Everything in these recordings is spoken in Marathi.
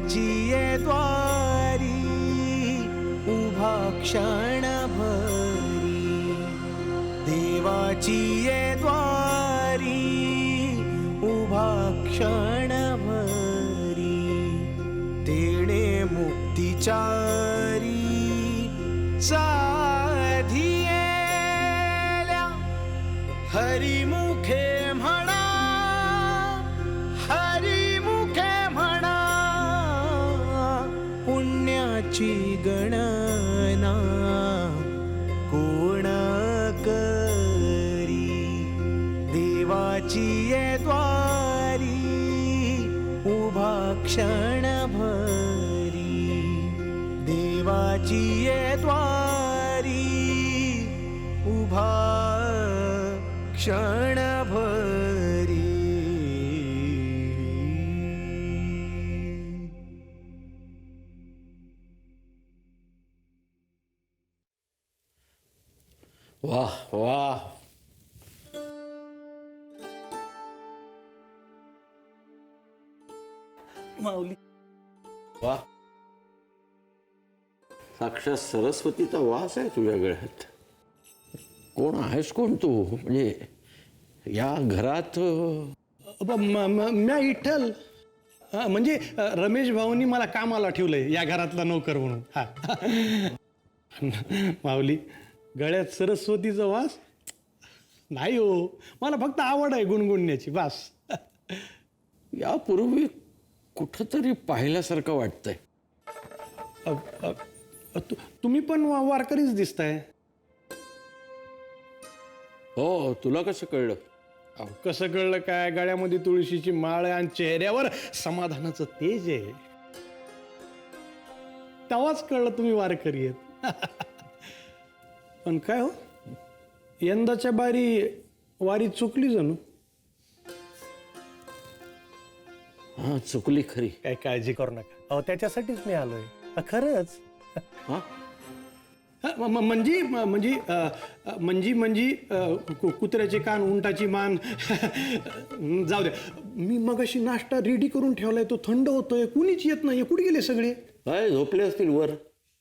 देवाची ये द्वारी उभा क्षणभरी देवाची ये द्वारी उभा क्षणभरी तेणे मुक्तिचारी साधियेल्या हरिमुखे म्हणा हरिमुखे म्हणा पुण्याची गणना कोण करी देवाची ये द्वारी उभा क्षणभरी देवाची ये द्वारी उभा क्षणभरी वाह वाह माऊली वाह साक्षात सरस्वतीचा वास आहे तुझ्या गळ्यात. कोण आहेस कोण तू? म्हणजे या घरात म्या विठ्ठल म्हणजे रमेश भाऊनी मला कामाला ठेवलंय या घरातला नोकर म्हणून. हा माऊली गळ्यात सरस्वतीचा वास नाही हो, मला फक्त आवड आहे गुणगुणण्याची बास. यापूर्वी कुठंतरी पाहिल्यासारखं वाटतंय. तुम्ही पण वारकरीच दिसताय. हो, तुला कसं कळलं? अहो, कसं कळलं काय? गळ्यामध्ये तुळशीची माळ आहे आणि चेहऱ्यावर समाधानाचं तेज आहे. तेव्हाच कळलं तुम्ही वारकरी आहेत. पण काय हो, यंदाच्या वारी चुकली जणू. हा, चुकली खरी. काय काळजी करू नका. अहो, त्याच्यासाठीच मी आलोय. खरंच. हा, म्हणजे कुत्र्याचे कान उंटाची मान. जाऊ द्या. मी मगाशी नाश्ता रेडी करून ठेवलाय, तो थंड होतोय. कुणीच येत नाही. कुठे गेले सगळे? काय झोपले असतील वर.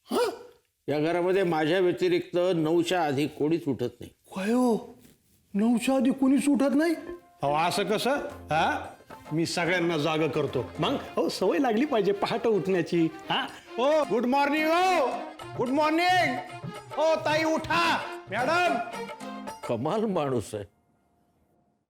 हा, या घरामध्ये माझ्या व्यतिरिक्त 9च्या आधी कोणीच उठत नाही. काय हो, 9च्या आधी कुणीच उठत नाही? अहो, असं कसं? हा, मी सगळ्यांना जाग करतो. मग हो, सवय लागली पाहिजे पहाटे उठण्याची. हा, हो, गुड मॉर्निंग. हो, गुड मॉर्निंग. हो ताई, उठा. मॅडम. कमाल माणूस आहे.